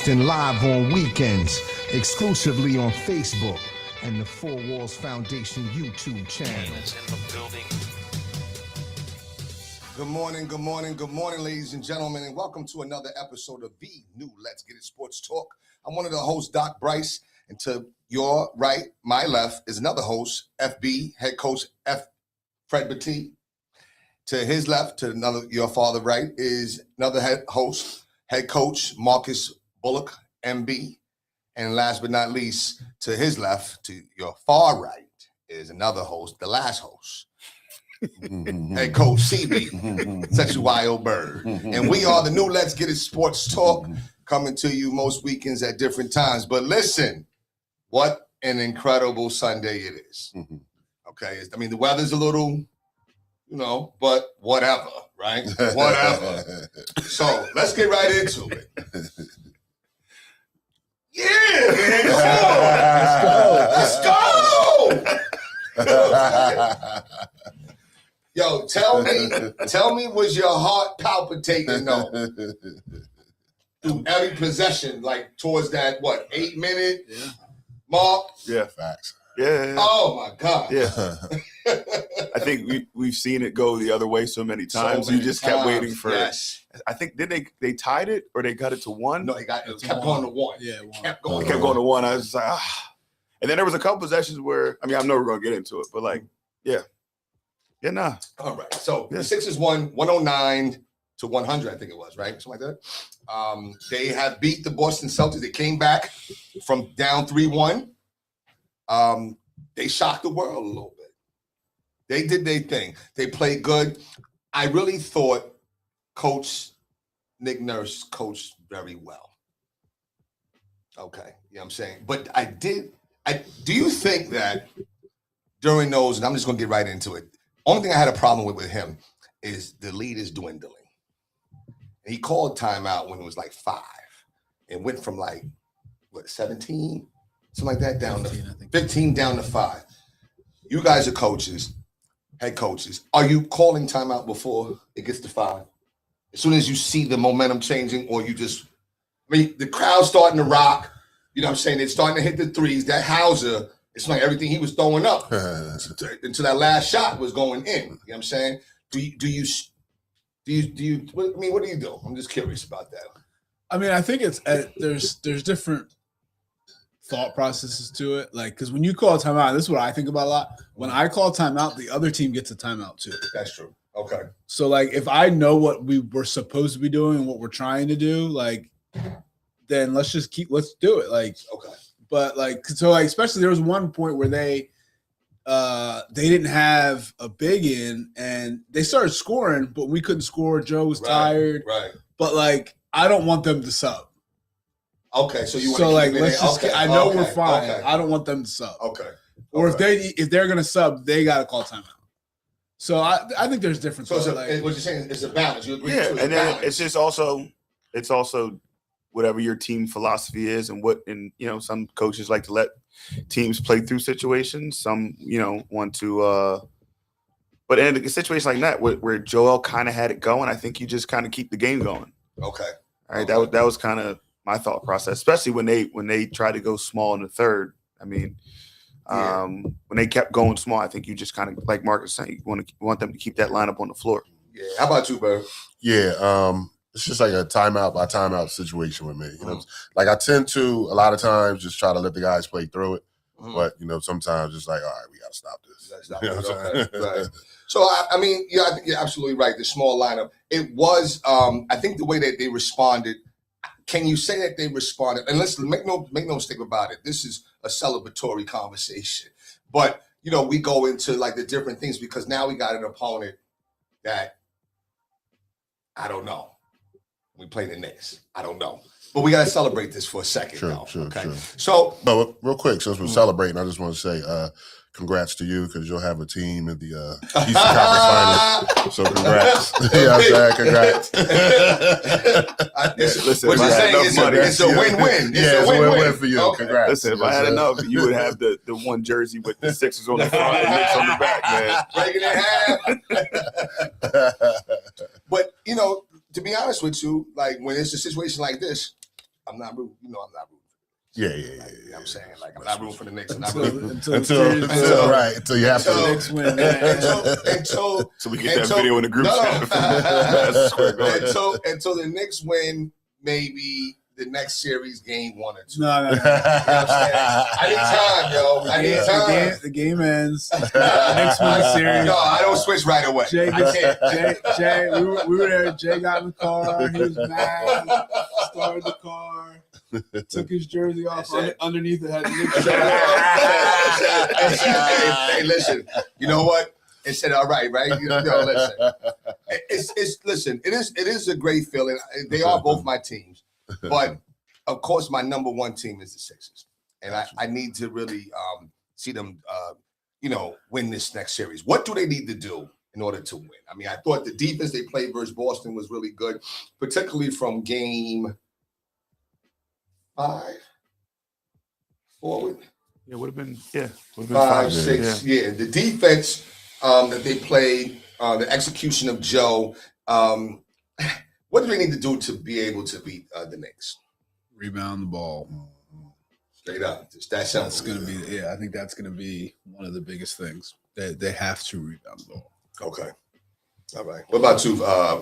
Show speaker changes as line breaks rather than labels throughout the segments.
And live on weekends, exclusively on Facebook and the Four Walls Foundation YouTube channel.
Good morning, ladies and gentlemen, and welcome to another episode of the new Let's Get It Sports Talk. I'm one of the hosts, Doc Bryce, and to your right, my left, is another host, FB, head coach Fred Battie. To his left, to your farther right, is another head coach Marcus Bullock, MB. And last but not least, to his left, to your far right, is another host, the last host, head coach CB, such a wild bird. And we are the new Let's Get It Sports Talk, coming to you most weekends at different times. But listen, what an incredible Sunday it is. Okay, I mean, the weather's a little, but whatever, right? Whatever. So let's get right into it. Yeah, man, let's go. Yo, tell me, was your heart palpitating though? Through every possession, like towards that 8-minute mark?
Yeah,
facts.
Yeah.
Oh my God.
Yeah. I think we've seen it go the other way so many times. You just kept waiting for it. I think they tied it or they got it to 1?
No, it kept going to 1.
Yeah,
it kept going
to 1. I was just like, And then there was a couple possessions where, I know we're gonna get into it, but
All right. So the Sixers won 109 to 100, I think it was, right? Something like that. They have beat the Boston Celtics. They came back from down 3-1. They shocked the world a little bit. They did their thing. They played good. I really thought Coach Nick Nurse coached very well. Okay, you know what I'm saying? But do you think that during those, and I'm just going to get right into it, only thing I had a problem with him is the lead is dwindling. And he called timeout when it was 5 and went from 17, something like that, down 15, to 15 down to 5. You guys are coaches, head coaches. Are you calling timeout before it gets to 5? As soon as you see the momentum changing, or you just, the crowd's starting to rock, you know what I'm saying? It's starting to hit the threes. That Hauser, it's like everything he was throwing up until that last shot was going in. You know what I'm saying? Do you what do you do? I'm just curious about that.
I think it's there's different thought processes to it. Because when you call a timeout, this is what I think about a lot. When I call timeout, the other team gets a timeout too.
That's true. Okay.
So if I know what we were supposed to be doing and what we're trying to do, then let's do it.
Okay.
But especially there was one point where they didn't have a big in and they started scoring, but we couldn't score. Joe was tired.
Right.
But I don't want them to sub.
Okay, so you want
to
keep
let's just.
Okay.
I know we're fine.
Okay.
I don't want them to sub.
Okay.
Or if they're gonna sub, they gotta call timeout. So I think there's different.
So what you're saying is a balance. You agree?
Yeah, and then it's also whatever your team philosophy is, and some coaches like to let teams play through situations. Some want to. But in a situation like that, where Joel kind of had it going, I think you just kind of keep the game going.
Okay.
All right. Okay. That was kind of my thought process, especially when they try to go small in the third. When they kept going small, I think you just kind of, like Marcus saying, you want them to keep that lineup on the floor.
Yeah. How about you, bro?
Yeah. It's just like a timeout by timeout situation with me. I tend to a lot of times just try to let the guys play through it. But sometimes it's all right, we got to stop this.
Okay. Right. So I think you're absolutely right. The small lineup. It was. I think the way that they responded. Can you say that they responded? And let's make no mistake about it. This is a celebratory conversation. But we go into the different things because now we got an opponent that I don't know. We play the Knicks. I don't know. But we got to celebrate this for a second.
Sure.
So,
but real quick, since we're celebrating, I just want to say congrats to you because you'll have a team in the Eastern Conference Finals. So congrats. Congrats.
Listen,
what you're saying is it's a win-win.
It's a win-win for you. Okay. Congrats.
Listen, if I had enough, you would have the one jersey with the Sixers on the front and the Knicks on the back,
man. Breaking it half. But, to be honest with you, when it's a situation like this, I'm not rooting. You know, I'm not rooting.
Yeah.
You know what I'm saying, like, I'm not rooting for the Knicks. I'm not
Until,
rooting.
until
Until you have
the
to.
Knicks win.
Until
So we get that video in the group chat from
No.
Madison Square Garden.
until the Knicks win, maybe the next series, game 1 or 2.
No.
You know what I'm saying? I need time, yo. I need time.
The game ends. Next win the series.
No, I don't switch right away.
Jay,
I can't.
Jay, we were there. Jay got in the car. He was mad. Started the car. Took his jersey off. Underneath it had the Knicks shirt.
Hey, listen. You know what? It said, "All right, right." You know, listen. Listen. It is a great feeling. They are both my teams, but of course, my number one team is the Sixers, and I need to really see them, win this next series. What do they need to do in order to win? I mean, I thought the defense they played versus Boston was really good, particularly from game 5 forward.
Yeah, would have been
5,
5,
6. Yeah, the defense that they played, the execution of Joe. What do they need to do to be able to beat the Knicks?
Rebound the ball.
Straight up, just that simple.
That's gonna be. I think that's gonna be one of the biggest things. They have to rebound the ball.
Okay. All right. What about you,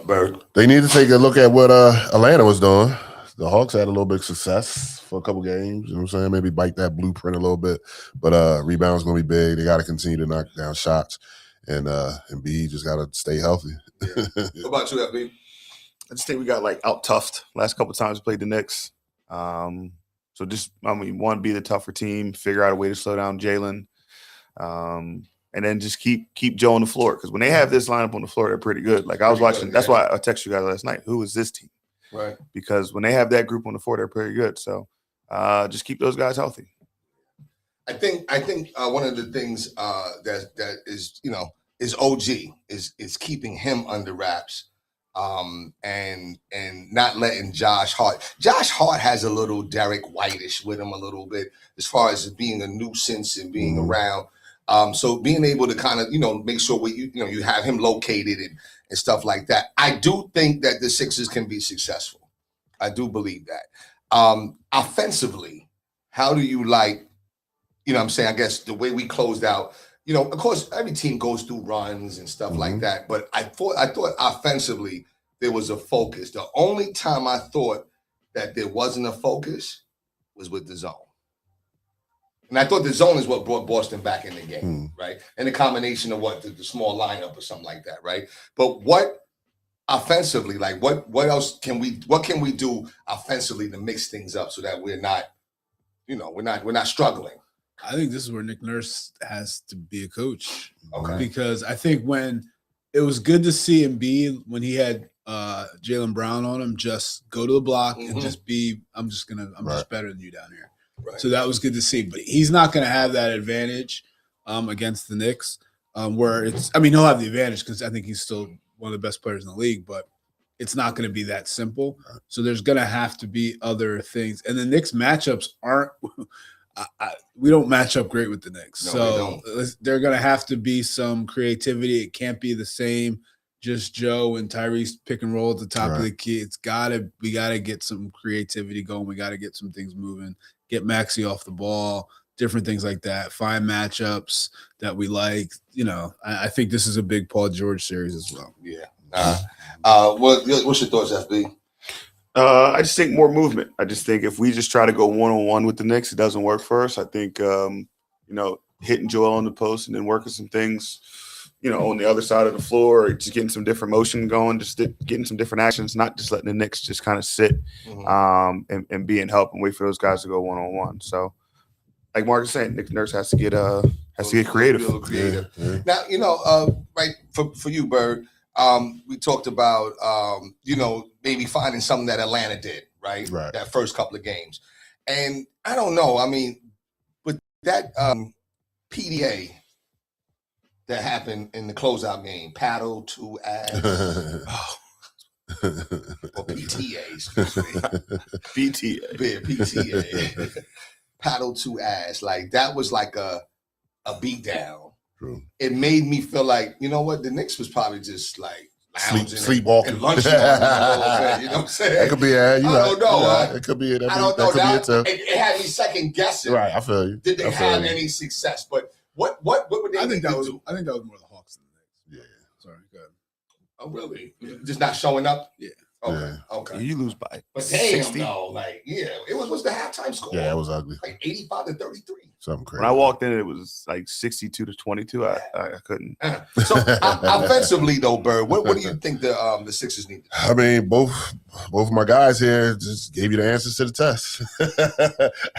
Bird?
They need to take a look at what Atlanta was doing. The Hawks had a little bit of success for a couple games. You know what I'm saying? Maybe bite that blueprint a little bit. But rebound's going to be big. They got to continue to knock down shots. And Embiid just got to stay healthy.
Yeah. What about you, FB?
I just think we got out toughed last couple of times we played the Knicks. So just one, be the tougher team, figure out a way to slow down Jalen, and then just keep Joe on the floor, because when they have this lineup on the floor, they're pretty good. Like I was watching, that's why I texted you guys last night. Who is this team?
Right.
Because when they have that group on the floor, they're pretty good. So just keep those guys healthy.
I think one of the things that is OG is keeping him under wraps, and not letting Josh Hart. Josh Hart has a little Derek White-ish with him a little bit as far as being a nuisance and being around. So being able to kind of make sure you have him located and stuff like that. I do think that the Sixers can be successful. I do believe that. Offensively, how do you like? I guess the way we closed out, of course, every team goes through runs and stuff like that. But I thought offensively there was a focus. The only time I thought that there wasn't a focus was with the zone. And I thought the zone is what brought Boston back in the game, right? And the combination of the small lineup or something like that, right? But what offensively, what else can we do offensively to mix things up so that we're not, we're not struggling?
I think this is where Nick Nurse has to be a coach.
Okay.
Because I think when it was good to see Embiid when he had Jaylen Brown on him, just go to the block and just be, I'm just better than you down here.
Right.
So that was good to see. But he's not going to have that advantage against the Knicks, where he'll have the advantage because I think he's still one of the best players in the league, but it's not going to be that simple. So there's going to have to be other things. And the Knicks matchups aren't we don't match up great with the Knicks.
No,
so there going to have to be some creativity. It can't be the same, just Joe and Tyrese pick and roll at the top of the key. We got to get some creativity going. We got to get some things moving, get Maxey off the ball, different things like that, find matchups that we like. I think this is a big Paul George series as well.
Yeah. What's your thoughts, FB?
I just think more movement. I just think if we just try to go one-on-one with the Knicks, it doesn't work for us. I think, hitting Joel on the post and then working some things, on the other side of the floor, or just getting some different motion going, just getting some different actions, not just letting the Knicks just kind of sit and be in help and wait for those guys to go one-on-one. So, like Mark is saying, Nick Nurse has to get creative.
A little creative. Yeah. Now, right, for you, Bird, we talked about, maybe finding something that Atlanta did, right? That first couple of games. And I don't know. I mean, with that PDA that happened in the closeout game, paddle to ass. Or PTA, excuse me. PTA. Paddle to ass. Like, that was like a beat down.
True.
It made me feel like, you know what, the Knicks was probably just like
sleepwalking.
and lunch money a little bit. You know what I'm saying?
That could be it. You
I
know,
don't know, huh?
It could be it.
I don't know.
That could be it too.
It had me second guessing.
Right, I feel you.
Did they
I feel
have
you.
any success? But what would they
I think
need
that
to
was
do?
more the Hawks than the Knicks.
Yeah.
Sorry, go ahead.
Oh, really?
Yeah.
Just not showing up?
Yeah.
Okay.
Yeah.
Okay.
You lose by
But damn,
60.
no, like, yeah, it was the halftime score.
Yeah, it was ugly.
Like 85-33.
Something crazy.
When I walked in, it was like 62-22. I couldn't.
So offensively, though, Bird, what do you think the Sixers need?
I mean, both of my guys here just gave you the answers to the test.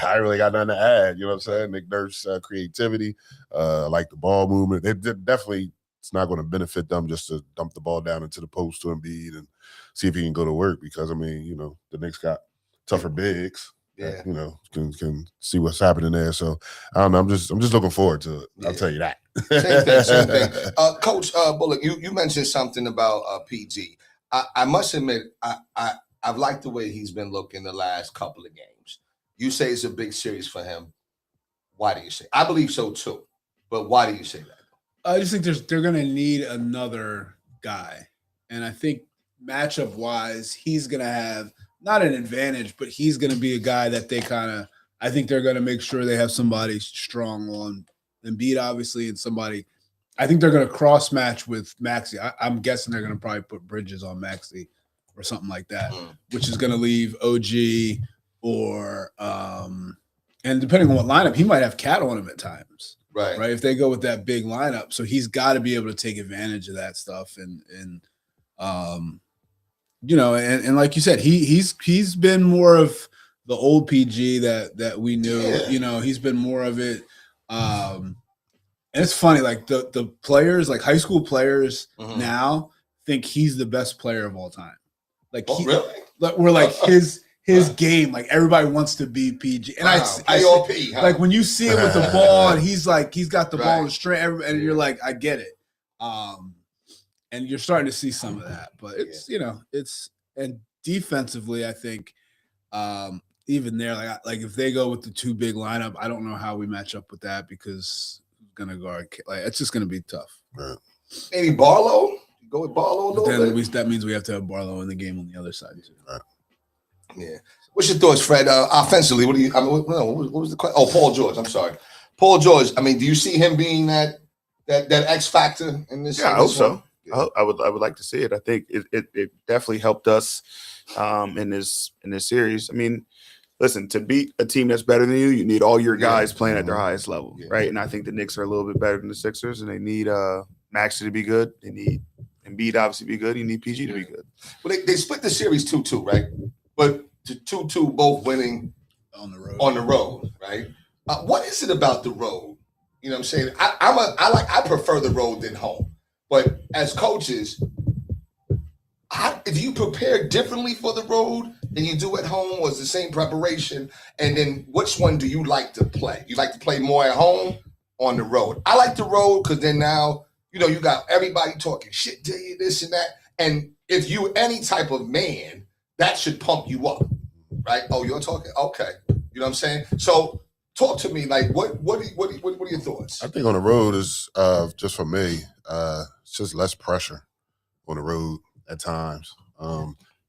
I ain't really got nothing to add. You know what I'm saying? Nick Nurse creativity, like the ball movement. It definitely, it's not going to benefit them just to dump the ball down into the post to Embiid and see if he can go to work, because I mean, you know, the Knicks got tougher bigs.
Yeah.
You know, can see what's happening there. So I don't know. I'm just looking forward to it. I'll tell you that.
Same thing. Coach Bullock, you mentioned something about PG. I must admit, I've liked the way he's been looking the last couple of games. You say it's a big series for him. Why do you say? I believe so too. But why do you say that?
I just think they're going to need another guy, and I think matchup wise, he's going to have not an advantage, but he's going to be a guy that they I think they're going to make sure they have somebody strong on Embiid, obviously, and somebody. I think they're going to cross match with Maxey. I'm guessing they're going to probably put Bridges on Maxey or something like that, which is going to leave OG or and depending on what lineup, he might have Cat on him at times. Right. If they go with that big lineup. So he's got to be able to take advantage of that stuff. And you know, and like you said, he's been more of the old PG that we knew.
Yeah.
You know, he's been more of it. And it's funny, like the players, like high school players now think he's the best player of all time. Like
really?
We're like his game, like everybody wants to be PG. And I
KOP, huh?
like when you see it with the ball, and he's got the ball in the straight, and you're like, I get it. And you're starting to see some of that, but it's you know, and defensively, I think even there, like if they go with the two big lineup, I don't know how we match up with that, because who's gonna guard? Like it's just gonna be tough.
Right.
Maybe Barlow. Go with Barlow a little bit.
That means we have to have Barlow in the game on the other side too.
Right.
Yeah. What's your thoughts, Fred? Offensively, what do you? I mean, what was the question? Oh, Paul George. I'm sorry, Paul George. I mean, do you see him being that X factor in this?
Yeah,
in
I hope
this
so.
one?
I would like to see it. I think it definitely helped us in this series. I mean, listen, to beat a team that's better than you, you need all your guys playing at their highest level, right? And I think the Knicks are a little bit better than the Sixers, and they need Maxey to be good. They need Embiid obviously to be good. You need PG to be good.
Well, they split the series 2-2, right? But the 2-2 both winning
On the road.
on the road, right? What is it about the road? You know what I'm saying? I prefer the road than home. But as coaches, do you prepare differently for the road than you do at home, or is the same preparation? And then which one do you like to play? You like to play more at home or on the road? I like the road because then now, you know, you got everybody talking shit to you, this and that. And if you any type of man, that should pump you up, right? Oh, you're talking? Okay. You know what I'm saying? So talk to me, like, what are your thoughts?
I think on the road is just for me, it's just less pressure on the road at times.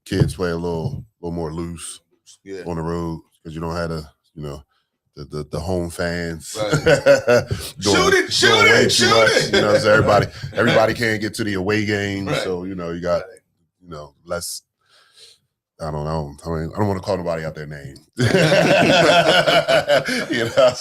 Kids play a little more loose on the road because you don't have the home fans.
Right.
doing way too much. You know, so everybody can't get to the away games.
Right.
So, you know, you got, you know, less. I don't know. I mean, I don't want to call nobody out their name. You know,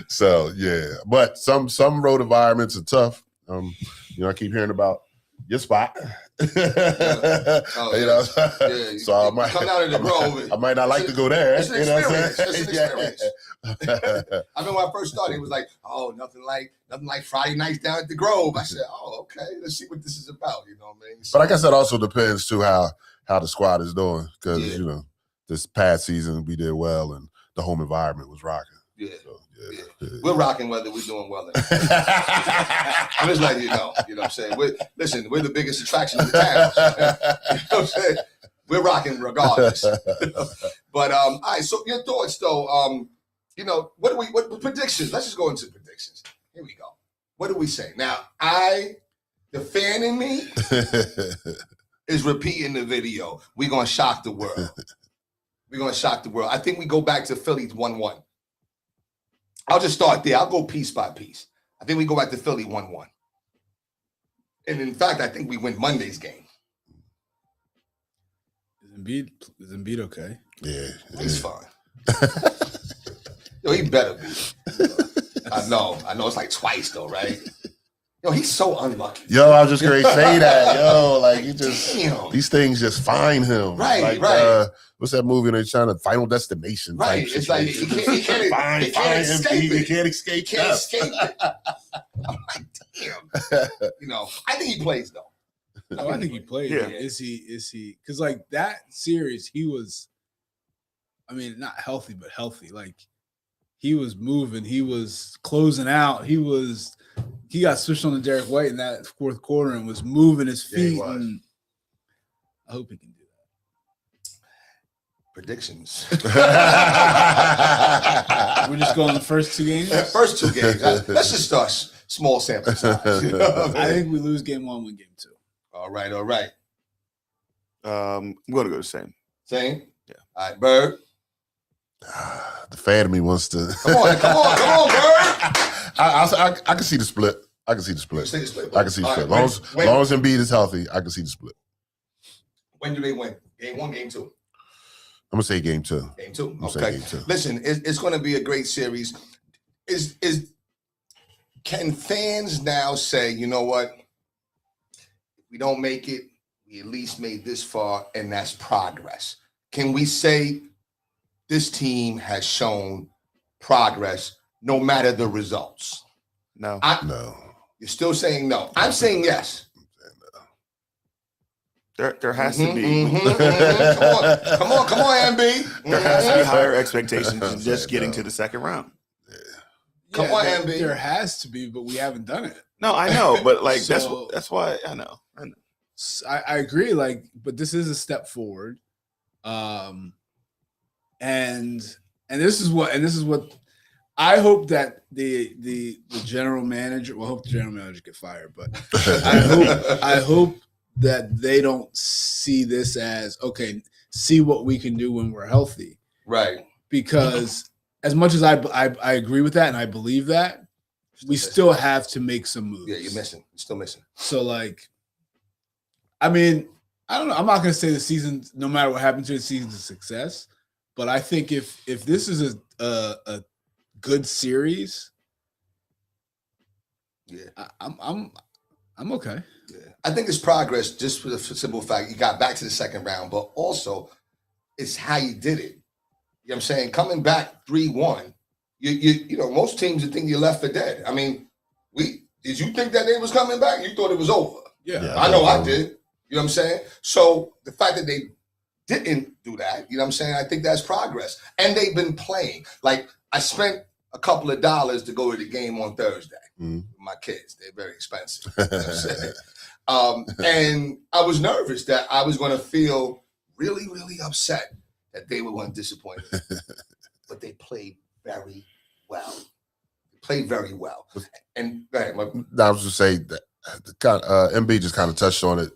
so yeah. But some road environments are tough. You know, I keep hearing about your spot. You know, so I might
come out of the Grove.
I might not like to go there.
It's an
you know what I'm
experience.
saying?
It's an experience. I remember when I first started, it was like, oh, nothing like Friday nights down at the Grove. I said, oh, okay, let's see what this is about. You know what I mean? So,
but I guess that also depends too how the squad is doing, because you know, this past season we did well and the home environment was rocking.
Yeah.
So,
We're rocking whether we're doing well or not. I'm just letting you know. You know what I'm saying? We're the biggest attraction in the town. You know what I'm saying? We're rocking regardless. But all right, so your thoughts though, you know, what predictions? Let's just go into predictions. Here we go. What do we say? Now, The fan in me is repeating the video. We're gonna shock the world. We're gonna shock the world. I think we go back to Philly 1-1. I'll just start there. I'll go piece by piece. I think we go back to Philly 1-1. And in fact, I think we win Monday's game.
Is Embiid okay?
Yeah.
He's fine. Yo, he better be. I know it's like twice though, right? Yo, he's so unlucky.
Yo, I was just going to say that. Yo, like he just
Damn.
these things just find him.
Right,
like,
right.
What's that movie? They're trying to Final Destination.
Right.
Type
It's like
situation.
he can't escape
He
it.
can't escape.
He can't
that.
escape it. I'm like, damn. You know, I think he plays though.
Oh, I think he played.
Yeah.
Is he? Because like that series, he was. I mean, not healthy, but healthy. Like he was moving. He was closing out. He got switched on to Derek White in that fourth quarter and was moving his
Yeah, he
feet.
was.
And I hope he can do that.
Predictions.
We're just going the first 2 games.
First 2 games. Let's just start small sample size. You know what I
I
mean?
think we lose game 1, win game 2.
All right.
I'm going to go the same.
Same?
Yeah.
All right, Bird.
The fan of me wants to.
Come on, Bird.
I can see the split. I can see the split.
Say the split.
I can see the
All
split.
right,
Long as Embiid is healthy, I can see the split.
when do they win? Game 1, game 2?
I'm gonna say game 2.
Game 2.
I'm
Okay.
saying game 2.
Listen, it's going to be a great series. Can fans now say, you know what? If we don't make it, we at least made this far, and that's progress. Can we say this team has shown progress no matter the results?
No.
No.
You're still saying no. I'm saying yes.
There has to be.
Come on, MB.
There has to be
Mhm.
higher expectations than just getting to the second round.
Come on,
there,
MB.
there has to be, but we haven't done it.
No, I know, but like
So-
that's why I know.
I agree. Like, but this is a step forward, and this is what I hope that the general manager. Well, I hope the general manager get fired, but I hope that they don't see this as okay. See what we can do when we're healthy,
Right.
because as much as I agree with that and I believe that, we still have to make some moves.
Yeah, you're missing. You're still missing.
So, like, I mean, I don't know. I'm not going to say the season, no matter what happens to the season's a success, but I think if this is a good series,
Yeah.
I'm okay.
Yeah. I think it's progress just for the simple fact you got back to the second round, but also it's how you did it. You know what I'm saying? Coming back 3-1, you know, most teams would think you left for dead. I mean, did you think that they was coming back? You thought it was over.
Yeah.
I know I did. You know what I'm saying? So the fact that they didn't do that, you know what I'm saying? I think that's progress. And they've been playing. Like, I spent a couple of dollars to go to the game on Thursday.
Mhm.
With my kids, they're very expensive. You know what I'm saying? And I was nervous that I was going to feel really, really upset that they were going to disappoint me. But they played very well. They played very well. And go ahead,
I was just saying that MB just kind of touched on it.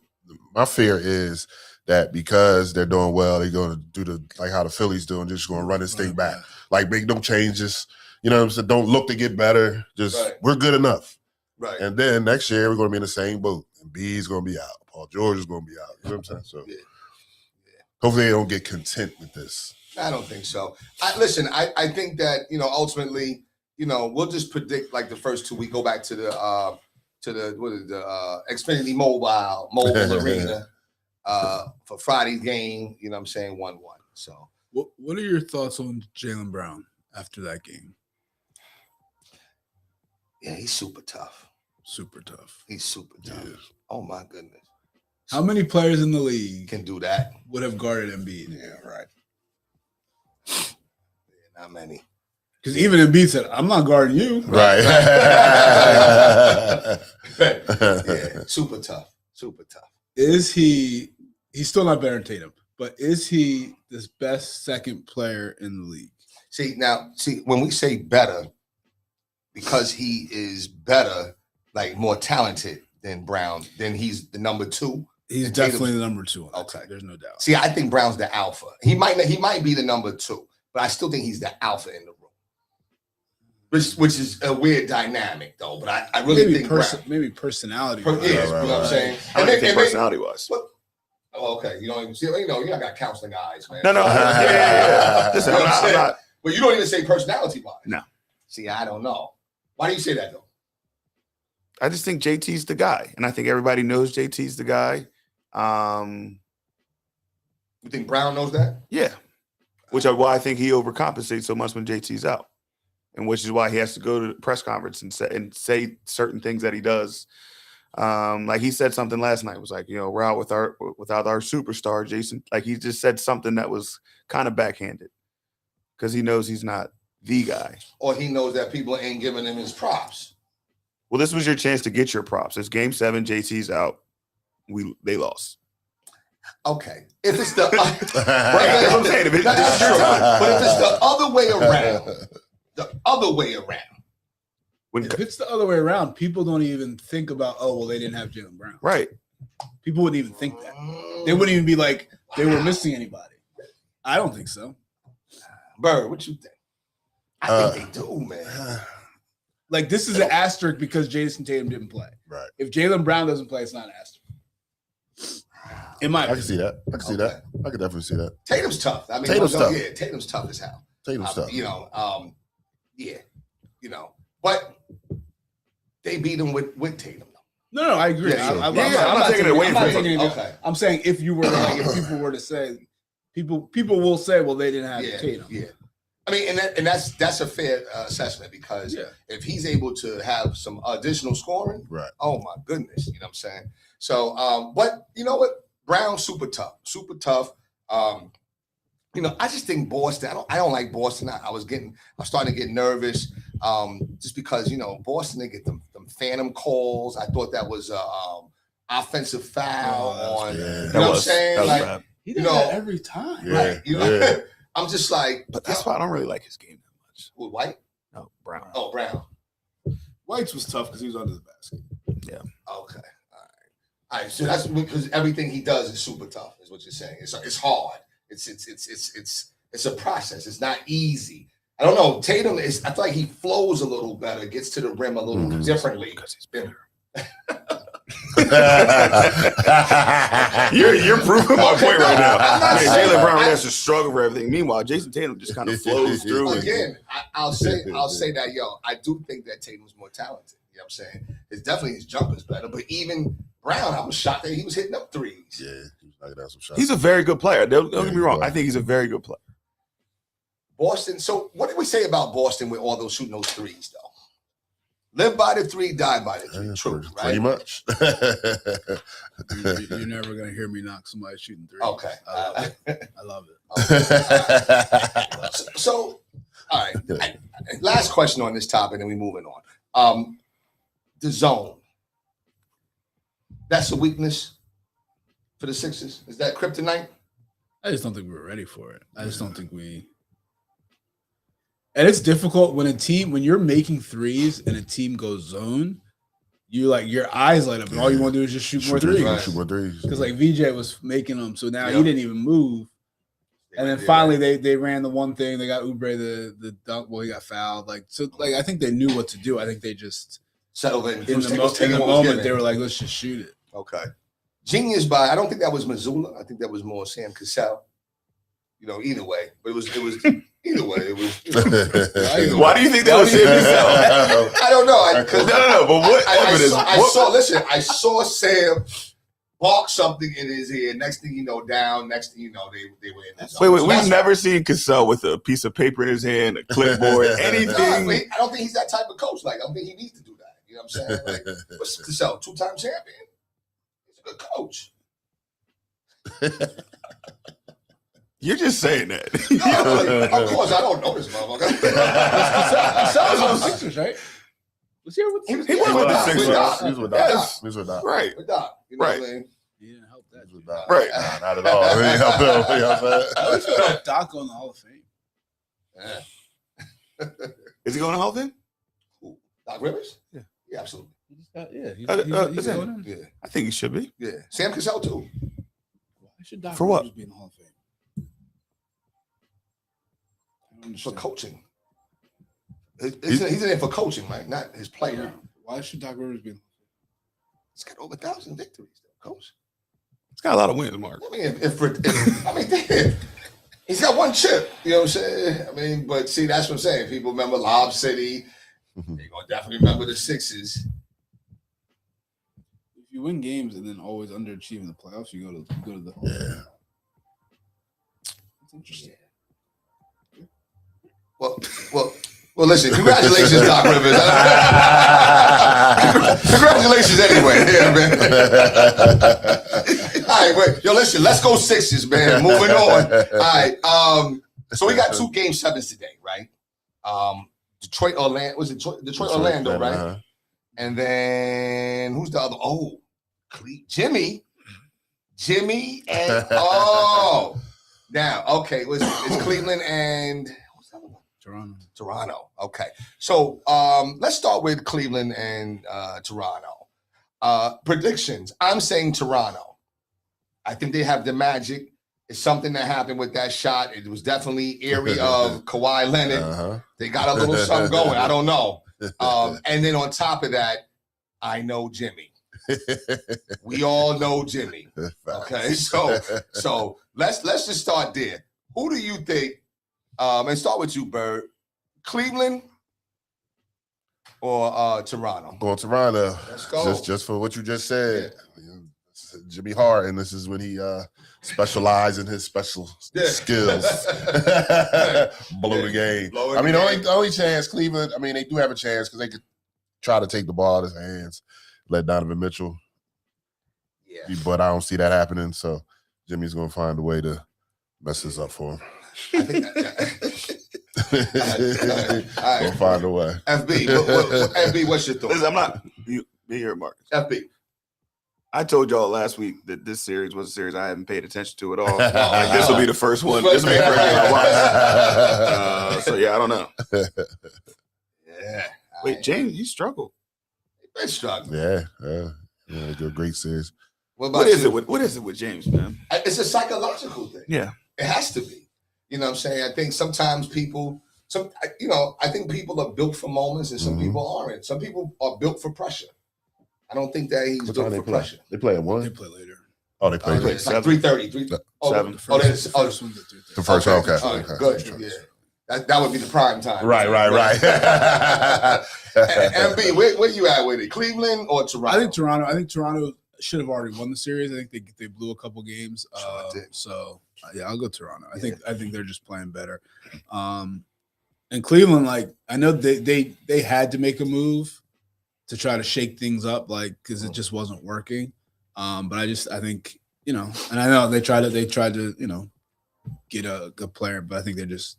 My fear is that because they're doing well, they're going to do like how the Phillies do, and just going to run this thing back, like make no changes. You know what I'm saying? Don't look to get better. Just
Right.
we're good enough.
right.
And then next year we're going to be in the same boat. And B's going to be out. Paul George is going to be out. You know what I'm saying? So
Yeah.
hopefully they don't get content with this.
I don't think so. I think that, you know, ultimately, you know, we'll just predict like the first 2 weeks, go back to the Xfinity Mobile Arena for Friday's game, you know what I'm saying, 1-1. So
What are your thoughts on Jaylen Brown after that game?
yeah, he's super tough.
Super tough.
He's super tough. Oh my goodness.
How many players in the league
He can do that?
would have guarded Embiid?
Yeah, right. Yeah, not many.
Because even Embiid said, "I'm not guarding you."
Right.
Yeah, super tough. Super tough.
Is he? He's still not better than Tatum, but is he the best second player in the league?
See, when we say better, because he is better, like more talented, than Brown, then he's the number 2.
He's
And
definitely
Tatum's-
the number 2.
Okay.
There's no doubt.
See, I think Brown's the alpha. He might be the number 2, but I still think he's the alpha in the room. Which is a weird dynamic though. But I really
maybe
think Brown.
maybe personality.
Yeah, you know what I'm saying?
I don't think
maybe-
personality was.
Oh, okay. You don't even see. You know, you're not got counseling eyes, man.
No. Yeah. Listen,
You know what I'm
I'm
saying?
not.
But you don't even say personality wise.
No.
See, I don't know. Why do you say that though?
I just think JT's the guy, and I think everybody knows JT's the guy.
You think Brown knows that?
Yeah, which is why I think he overcompensates so much when JT's out, and which is why he has to go to the press conference and say certain things that he does. Like he said something last night, was like, you know, we're out without our superstar Jason. Like he just said something that was kind of backhanded because he knows he's not the guy.
Or he knows that people ain't giving him his props.
Well, this was your chance to get your props. It's Game 7. JT's out. They lost.
Okay. If it's the
Right, that's what I'm saying. If it's
that's
true.
true. But if it's the other way around,
When,
If it's the other way around, people don't even think about, oh, well, they didn't have Jaylen Brown.
right.
People wouldn't even think that. They wouldn't even be like they were missing anybody. I don't think so.
Bird, what you think? I think they do, man.
Like this is an asterisk because Jason Tatum didn't play.
Right.
If Jaylen Brown doesn't play, it's not an asterisk. In my
I can
opinion.
see that. I can see that. I can definitely see that.
Tatum's tough. I mean,
Tatum's tough.
Yeah, Tatum's tough as hell.
Tatum's tough.
You know, yeah, you know, but they beat him with Tatum.
No, I agree.
Yeah,
I'm
I'm not taking it away
I'm not
from
taking
him.
it.
Okay.
I'm saying if you were to, like, if people were to say, people will say, well, they didn't have
Yeah,
Tatum.
yeah. I mean, and that's a fair assessment because
Yeah.
if he's able to have some additional scoring,
Right.
oh my goodness, you know what I'm saying? So, but you know what? Brown's super tough. You know, I just think Boston. I don't like Boston. I'm starting to get nervous, just because you know Boston, they get them phantom calls. I thought that was offensive foul on.
Yeah.
You
That
know what I'm
was
saying? Like,
bad.
He
You
does
know,
that every time.
Yeah.
right? You know,
yeah.
I'm just like,
But that's why I don't really like his game that much.
with White.
No, Brown.
Oh, Brown.
White's was tough because he was under the basket.
Okay. All right. So that's because everything he does is super tough, is what you're saying. It's hard. It's a process. It's not easy. I don't know. Tatum is. I feel like he flows a little better, gets to the rim a little
Mhm.
differently.
Because he's
than-
You're proving my
Okay,
point right
no,
now.
I'm not
Yeah,
saying-
Jaylen Brown
I-
has to struggle for everything. Meanwhile, Jason Tatum just kind of flows through.
Again, I'll say that, yo, I do think that Tatum's more talented. You know what I'm saying? It's definitely his jumper's better, but even Brown, I was shocked that he was hitting up threes.
Yeah, he was knocking down some shots.
He's a very good player. Don't
Yeah,
get me
he's
wrong.
good.
I think he's a very good player.
Boston. So what did we say about Boston with all those shooting those threes, though? Live by the three, die by the three.
Yeah,
True,
pretty
right?
much.
You're never gonna hear me knock somebody shooting three.
Okay.
I love it.
So, all right. Last question on this topic, and we moving on. The zone. That's a weakness for the Sixers. Is that kryptonite?
I just don't think we were ready for it. I just don't think we. And it's difficult when you're making threes and a team goes zone, you like your eyes light up and all you want to do is just shoot more threes.
Right.
Shoot more threes.
Because like VJ was making them, so now
Yeah.
he didn't even move. And then
Yeah.
finally they ran the one thing. They got Oubre the dunk. Well, he got fouled. Like so, like I think they knew what to do. I think they just
settled in.
in the
Take what was
moment
given.
they were like, let's just shoot it.
Okay. Genius by, I don't think that was Missoula. I think that was more Sam Cassell. You know, either way. But it was either way. It was. Either
Why
way.
do you think that was him?
I don't know.
No. But what evidence?
I saw Sam bark something in his ear. Next thing you know, down. Next thing you know, they were in the zone.
Wait.
So
We've
that's-
never seen Cassell with a piece of paper in his hand, a clipboard,
No,
anything.
I don't think he's that type of coach. Like, I don't think he needs to do that. You know what I'm saying? Like, what's Cassell, 2-time champion? He's a good coach.
You're just saying that.
No, like, of course, I don't know this motherfucker.
Cassell was on the Sixers, right? Was he ever with the Sixers?
He was with the
Doc,
Sixers.
with Doc.
He was with
Yes.
Doc. He was with Doc.
Right.
With Doc, you know
Right.
what I mean?
He didn't help that.
He was with Doc.
Right.
Nah, not at all. He didn't help him. You know what I'm saying?
I Doc on the Hall of Fame.
Yeah.
Is he going to Hall of Fame?
Doc Rivers?
Yeah.
Yeah, absolutely.
Is it?
going in.
Yeah,
I think he should be.
yeah. Sam Cassell too.
Why should Doc
For what?
Rivers be in the Hall of Fame? I don't
For
understand.
coaching. He's in there for coaching, right? Not his player.
Why should Doc Rivers be in?
He's got over 1,000 victories, though, coach.
He's got a lot of wins, Mark.
I mean, damn, he's got one chip. You know what I'm saying? I mean, but see, that's what I'm saying. People remember Lob City. They're gonna definitely remember the Sixers.
If you win games and then always underachieve in the playoffs, you go to the Hall.
Yeah.
That's interesting.
Well, listen, congratulations, Doc Rivers. Congratulations anyway. Yeah, man. All right, wait. Yo, listen, let's go Sixers, man. Moving on. All right. So we got 2 game 7s today, right? Detroit, Orlando. Was it Detroit, Orlando, right?
Uh-huh.
And then who's the other? Oh, Jimmy, and now okay, it's Cleveland and what's the other one? Toronto. Okay, so let's start with Cleveland and Toronto. Predictions. I'm saying Toronto. I think they have the magic. It's something that happened with that shot. It was definitely eerie of Kawhi Leonard.
Uh-huh.
They got a little something going. I don't know. And then on top of that, I know Jimmy. We all know Jimmy. Okay, so let's just start there. Who do you think? And start with you, Bird. Cleveland or Toronto?
Going Toronto.
Let's go.
Just for what you just said. Jimmy Harden, this is when he specialized in his special skills. Blow the game. I mean, the only chance Cleveland, I mean, they do have a chance because they could try to take the ball out of his hands, let Donovan Mitchell.
Yeah.
But I don't see that happening. So Jimmy's going to find a way to mess this up for him.
I think all right.
We'll find a way.
FB, what's your thought?
Listen, I'm not be here, Marcus.
FB.
I told y'all last week that this series was a series I haven't paid attention to at all. Like, this will be the first one. This will be the first one I watch. So yeah, I don't know.
Yeah.
Wait, James, you struggled.
Been struggling.
Yeah, good, great series.
What is it with James, man?
It's a psychological thing.
Yeah,
it has to be. You know what I'm saying? I think sometimes people, I think people are built for moments and some people aren't. Some people are built for pressure. I don't think that he's built for pressure.
They play at 1?
They play later.
Oh, they play later.
It's like 3:30.
7.
The first one's at 3:30.
The first one, okay.
All right, good. Yeah. That would be the prime time.
Right.
MB, where you at with it? Cleveland or Toronto?
I think Toronto should have already won the series. I think they blew a couple games. So yeah, I'll go Toronto. I think they're just playing better. And Cleveland, like I know they had to make a move to try to shake things up, like because it just wasn't working. But I think and I know they tried to get a good player, but I think they just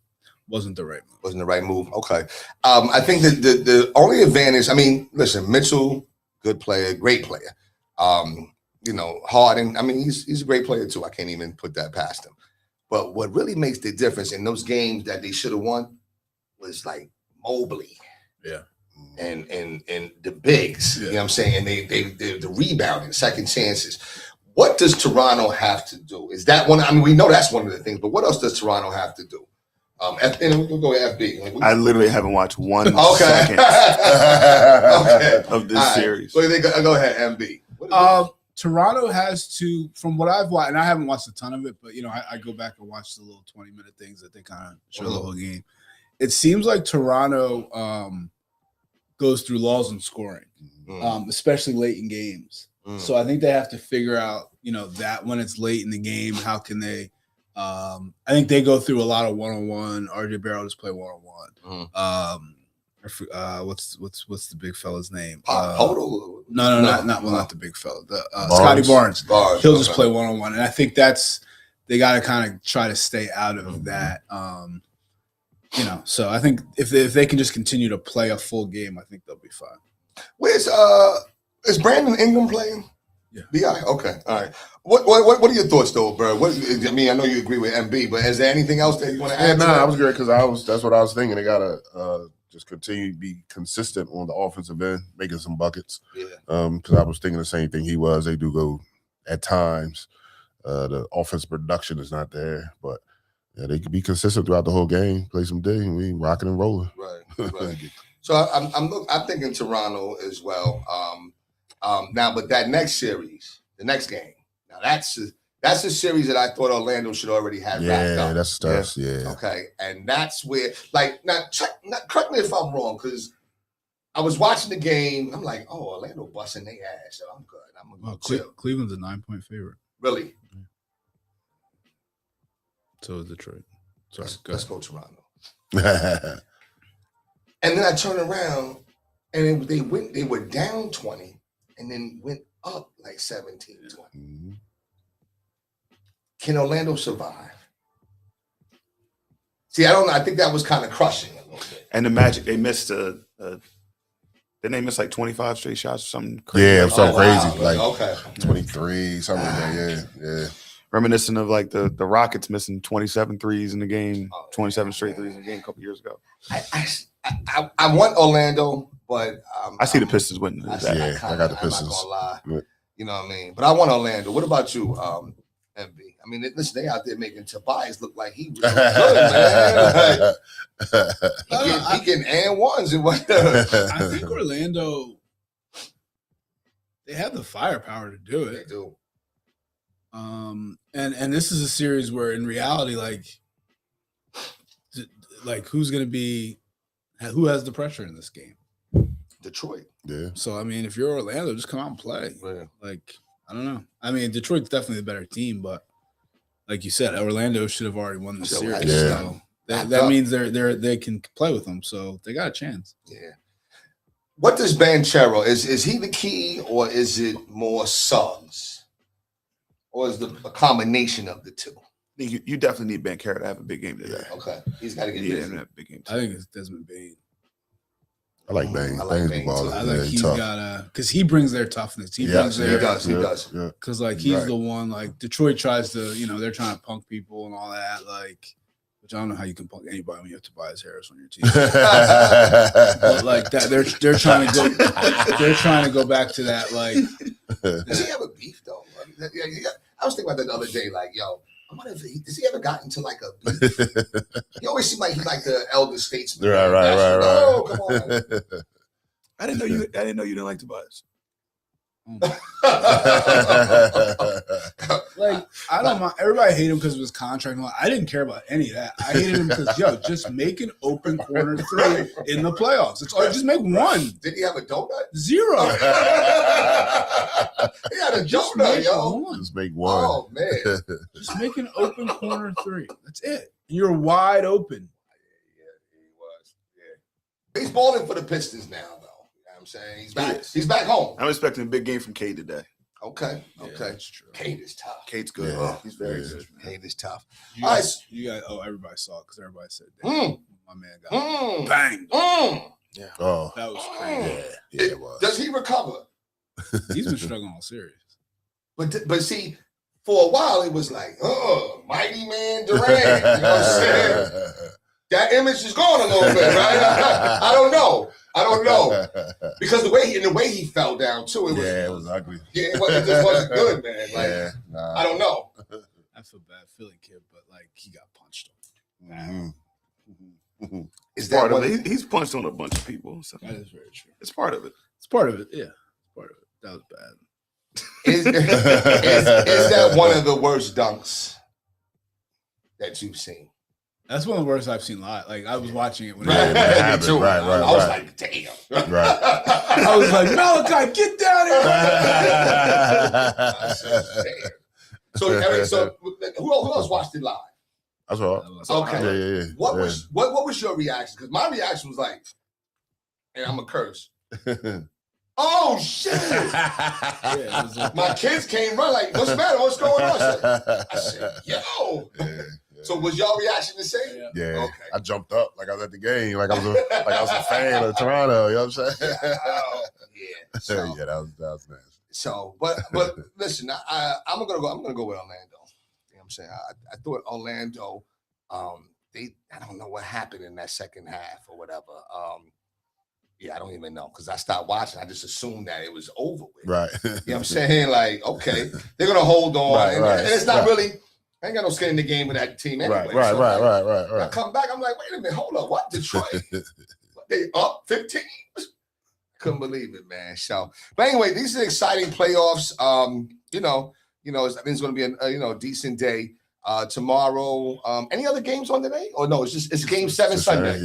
wasn't the right move.
Wasn't the right move. Okay. I think that the only advantage, I mean, listen, Mitchell, good player, great player. Harden, I mean, he's a great player too. I can't even put that past him. But what really makes the difference in those games that they should have won was like Mobley.
Yeah.
And the bigs, you know what I'm saying? And they the rebounding, second chances. What does Toronto have to do? Is that one? I mean, we know that's one of the things, but what else does Toronto have to do? And we'll go FB.
I literally haven't watched 1 second of this series.
So go ahead, MB.
Toronto has to, from what I've watched, and I haven't watched a ton of it, but I go back and watch the little 20-minute things that they kind of show the whole game. It seems like Toronto goes through lulls in scoring, especially late in games. So I think they have to figure out, that when it's late in the game, how can they? I think they go through a lot of one-on-one. RJ Barrett just play one-on-one. What's the big fella's name?
Hodl?
No, not the big fella. Scotty Barnes. He'll just play one-on-one, and I think they got to kind of try to stay out of that. So I think if they can just continue to play a full game, I think they'll be fine.
Is Brandon Ingram playing? BI. Okay. All right. What are your thoughts though, bro? I mean, I know you agree with MB, but is there anything else that you want to
Yeah,
add? to
nah,
that?
I was great because that's what I was thinking. They gotta just continue to be consistent on the offensive end, making some buckets.
Yeah.
Because I was thinking the same thing he was. They do go at times. The offensive production is not there, but yeah, they could be consistent throughout the whole game. Play some D, and we rocking and rolling.
Right. Right. So I'm thinking Toronto as well. Now, but that next series, the next game, now that's a series that I thought Orlando should already have wrapped
Yeah,
up.
that's yeah.
Okay, and that's where, like, now correct me if I'm wrong, because I was watching the game. I'm like, oh, Orlando busting their ass, so I'm good. I'm gonna chill.
Cleveland's a 9-point favorite.
Really?
So is Detroit. Sorry,
Let's go Toronto. And then I turned around, and they were down 20, and then went up like 17, 20.
Mhm.
Can Orlando survive? See, I don't know. I think that was kind of crushing a little bit.
And the Magic, they missed didn't they miss like 25 straight shots or something crazy?
Yeah, it was so crazy.
Wow.
Like
Okay.
23, something like that. Yeah.
Reminiscent of like the Rockets missing 27 threes in the game,
Oh,
27 straight threes in the game a couple years ago.
I want Orlando, but
I see the Pistons winning.
I
Yeah, I got the Pistons.
I'm not gonna lie.
Yeah.
You know what I mean? But I want Orlando. What about you, MB? I mean, listen, they out there making Tobias look like he was good, man. Like, he getting and ones and whatever.
I think Orlando, they have the firepower to do
They
it.
do.
And this is a series where in reality, like who has the pressure in this game?
Detroit.
Yeah.
So I mean, if you're Orlando, just come out and play.
Yeah.
Like, I don't know. I mean, Detroit's definitely the better team, but like you said, Orlando should have already won the
So,
series.
yeah.
So that means they can play with them, so they got a chance.
Yeah. What does Banchero, is he the key, or is it more Suggs? Or is it a combination of the two?
You definitely need Banchero to have a big game today.
Okay. He's got to get
You need
busy.
him to have a big game
I
today.
think it's Desmond Bain.
I like Bang.
I like
Bang's
Bang,
the baller.
too.
I
Yeah,
like he's
tough.
got because he brings their toughness. He
Yeah,
brings
he
their
does. He does.
Yeah.
because like he's
Right.
the one like Detroit tries to they're trying to punk people and all that which I don't know how you can punk anybody when you have Tobias Harris on your team. But like that they're trying to go back to that like
Does he have a beef though? I was thinking about that the other day. Like, yo, I wonder if does he ever got into like a beef? He always seemed like he's like the elder statesman.
Right.
Oh, come on.
I didn't know you didn't like Tobias.
like I don't mind everybody hate him because of his contract. And all. I didn't care about any of that. I hated him because just make an open corner three in the playoffs. It's all just make one.
Did he have a donut?
Zero.
He had a
Just
donut,
make
yo.
one.
Just make one.
Oh man.
Just make an open corner three. That's it. You're wide open.
Yeah, he was. Yeah. He's balling for the Pistons now, though. You know what I'm saying? He's back.
is.
He's back home.
I'm expecting a big game from Cade today.
Okay.
Yeah,
Okay.
that's true.
Kate is tough.
Cade's good.
Yeah.
He's very
Yeah.
good.
Kate is tough.
You
All right.
guys, everybody saw it because everybody said, "Damn,
Mm,
my man got
mm,
banged."
mm.
Oh,
That was crazy.
yeah, it was.
Does he recover?
He's been struggling all series.
But see, for a while it was like, oh, mighty man Durant. You know what I'm saying? That image is gone a little bit, right? I don't know. Because the way he fell down too, it was
Yeah, it was ugly.
it just wasn't good, man. Like
Yeah, nah.
I don't know.
I feel bad, Philly kid, but like he got punched.
Mhm.
Is
Part
that
of
what
it. He's punched on a bunch of people. So
That is very true.
it's part of it.
It's part of it. Yeah, it's part of it. That was bad.
is that one of the worst dunks that you've seen?
That's one of the worst I've seen live. Like I was watching it when
Yeah,
it
man,
happened.
happened. Right,
I was
right.
like, damn.
Right.
I was like, Malachi, get down here.
I said, damn. So, Eric, who else watched it live?
That's all.
Okay.
Yeah.
What was your reaction? Because my reaction was like, and I'm a curse. Oh shit!
Yeah, it was like,
My kids came run like, what's the matter? What's going on? I said, yo.
Yeah.
So was y'all reaction the same?
Yeah,
Okay.
I jumped up like I was at the game, like I was a fan of Toronto. You know what I'm saying?
Oh, yeah. So,
Yeah, that was nasty.
So, but listen, I'm gonna go with Orlando. You know what I'm saying? I thought Orlando, I don't know what happened in that second half or whatever. Yeah, I don't even know because I stopped watching. I just assumed that it was over with.
Right.
You know what I'm saying? Like, okay, they're gonna hold on,
Right,
and it's not
right.
really. I ain't got no skin in the game with that team anyway.
Right.
So, like, I
Right.
come back, I'm like, wait a minute, hold up, what? Detroit? They up 15? Couldn't believe it, man. So, but anyway, these are exciting playoffs. You know, I think it's going to be a decent day. Tomorrow, any other games on today? Or no, it's Game 7 Sunday.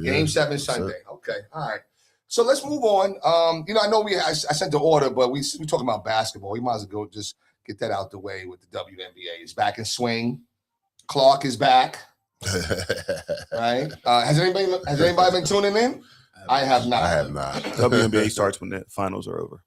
Game 7 Sunday. Okay, all right. So let's move on. I know I sent the order, but we talking about basketball. We might as well go just get that out the way with the WNBA. It's back in swing. Clark is back. Right? Has anybody been tuning in? I have not.
WNBA starts when the finals are over.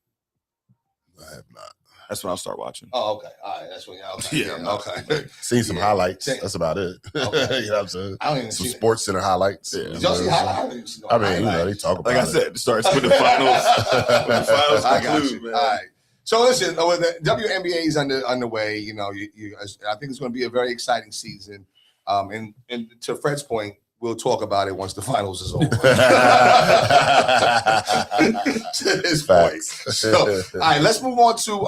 I have not.
That's when I'll start watching.
Oh, okay. All right. That's when. Okay.
Yeah,
Okay.
Seen some highlights. That's about it.
Okay.
You know what I'm saying?
I don't even
Some
see
Sports Center highlights.
Yeah.
Did y'all see highlights?
I mean, they talk about
Like I said, it starts with the finals. When the finals
I got
conclude,
you.
man.
All right. So listen, with the WNBA is underway. I think it's going to be a very exciting season. And to Fred's point, we'll talk about it once the finals is over. To his point. So, all right, let's move on to.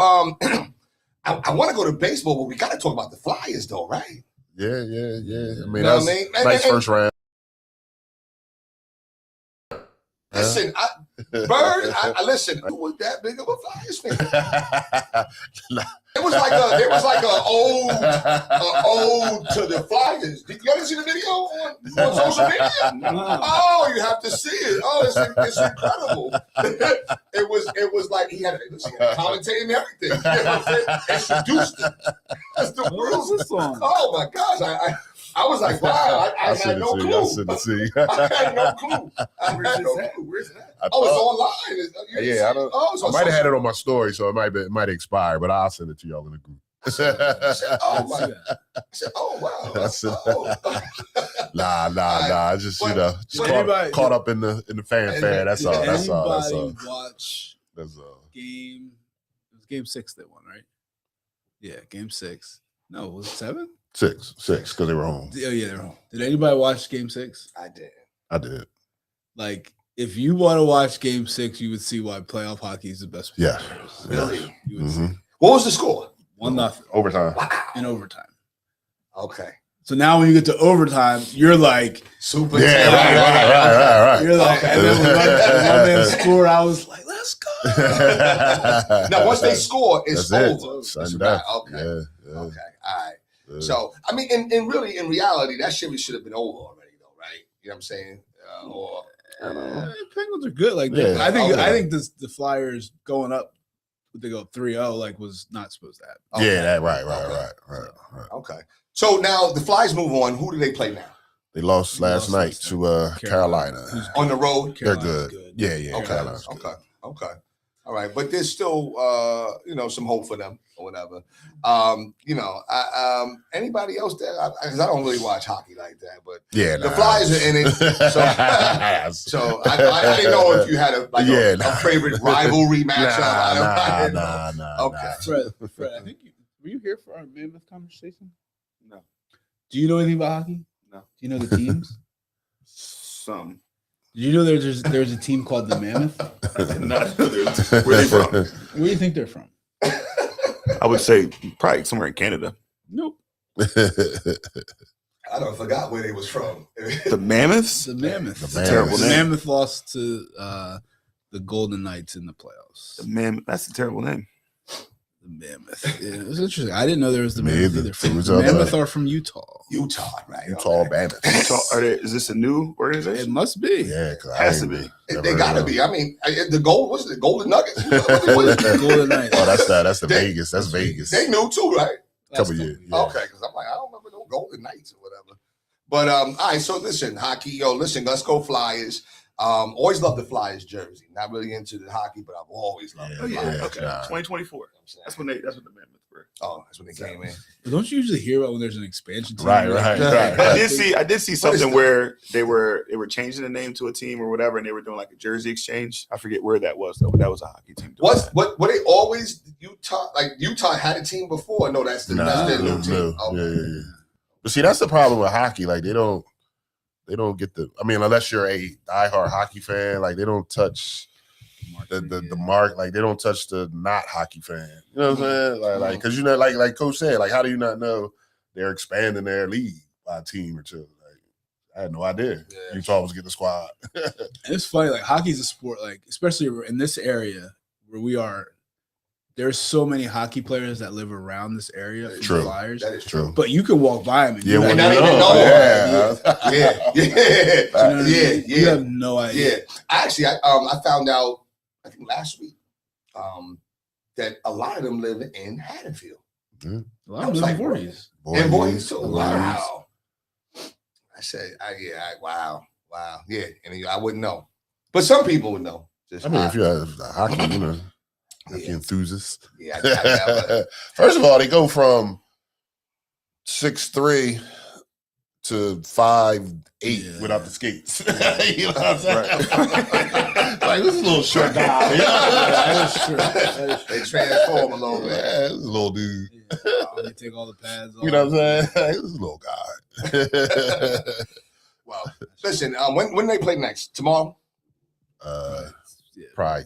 I want to go to baseball, but we got to talk about the Flyers, though, right?
Yeah. I mean,
You know
that was
what I mean?
nice first round.
Listen, Bird, I listen. Who was that big of a Flyers fan? It was like an ode to the Flyers. Did you ever see the video on social media? Oh, you have to see it. Oh, it's incredible. It was like he had a commentating and everything. You know what I'm saying? Introduced it. That's the world. Oh my gosh! I was like, wow, I had no clue. I had no clue. Where's that? Oh, it's online.
Yeah, I might have had it on my story, so it might expire, but I'll send it to y'all in the group.
I said, oh wow.
Nah. Just caught up in the fanfare. That's all.
Anybody watch
That's all.
game? It was game 6 they won, right? Yeah, game 6. No, was it 7?
6 because they were home.
Oh yeah, they're home. Did anybody watch game 6?
I did.
Like, if you want to watch game 6, you would see why playoff hockey is the best.
Yeah.
Really?
You would see.
What was the score?
1-0
Overtime.
in overtime.
Okay.
So now when you get to overtime, you're like,
Super.
Yeah, right.
you're like,
Okay.
and then when my man scored, I was like, let's go.
Now, once they score, it's
That's
over.
it.
It's
Sudden
a
death.
wrap. Okay.
Yeah.
Okay. All right.
Yeah.
So, I mean, and really, in reality, that shit should have been over already, though, right? You know what I'm saying?
Penguins are good. Like,
Yeah.
I
Okay.
think the Flyers going up, they go 3-0, like, was not supposed to happen.
Okay.
Yeah, that right.
Okay. So now the Flyers move on. Who do they play now?
They lost last night to Carolina.
On the road?
They're
Carolina's
good. Yeah.
Okay.
Carolina's good.
Okay. All right. But there's still, some hope for them or whatever. Anybody else there? Because I don't really watch hockey like that, but
Yeah,
the Flyers are in it. So I didn't know if you had a favorite rivalry matchup.
Nah.
Okay.
Fred, I think were you here for our Mammoth conversation?
No.
Do you know anything about hockey?
No.
Do you know the teams?
Some.
Did you know there's a team called the Mammoth?
Where they from?
Where do you think they're from?
I would say probably somewhere in Canada.
Nope.
I don't forgot where they was from.
The Mammoths?
The Mammoth.
The
terrible
The
name.
Mammoth lost to the Golden Knights in the playoffs.
The Mammoth. That's a terrible name.
The Mammoth. Yeah, it was interesting. I didn't know there was the
Me
Mammoth
either.
either.
It
The
was
Mammoth are from Utah.
Utah, right?
Tall
Okay.
Mammoth.
So is this a new
It
organization?
must be.
Yeah, cause
Has to be.
They gotta be. I mean, the gold was the Golden Nuggets.
The Golden Knights.
Oh, that's the
They-
Vegas. That's Vegas.
They knew too, right?
Couple years. Yeah.
Okay, because I'm like, I don't remember no Golden Knights or whatever. But all right, so listen, hockey, listen, let's go Flyers. Always loved the Flyers jersey. Not really into the hockey, but I've always loved
Oh
the
yeah,
Flyers.
okay.
nah.
2024. That's what the Mammoths were.
Oh, that's when they came in.
But don't you usually hear about when there's an expansion team?
Right.
I did see
What is
something
the-
where they were changing the name to a team or whatever, and they were doing like a jersey exchange. I forget where that was though. But that was a hockey team. doing that.
What they always Utah had a team before? No, that's their new team.
no.
Oh,
Yeah. But see, that's the problem with hockey. Like they don't get the. I mean, unless you're a diehard hockey fan, like they don't touch the mark. Like they don't touch the not hockey fan. You know what I'm saying? Like because like Coach said, like how do you not know they're expanding their league by a team or two? Like I had no idea.
Yeah.
Utah was getting the squad.
And it's funny, like hockey's a sport, like especially in this area where we are. There's so many hockey players that live around this area from
True.
the Flyers,
that is true.
True.
but you can walk by them and
Yeah,
you
when
have
you
not even
know.
know.
Yeah.
Yeah,
you know what I mean? You
yeah.
have no idea.
Yeah, I found out I think last week that a lot of them live in Haddonfield
A lot
I
of
was
them
like,
Voorhees.
and boys too.
Boys.
Wow. I said, wow, yeah, and I wouldn't know, but some people would know. Just
I mean, if you're a hockey, hockey
Yeah.
enthusiast.
yeah, I never.
First of all, they go from 6'3" to 5'8"
Yeah.
without the skates. You know what I'm saying? Like this is a little short guy. You know?
That is true. That is true.
They transform a little bit.
Yeah, this is a little dude.
Yeah. They take all the pads off.
You know what I'm saying? Like, this is a little guy.
Well, listen, when they play next? Tomorrow?
Yeah.
Probably.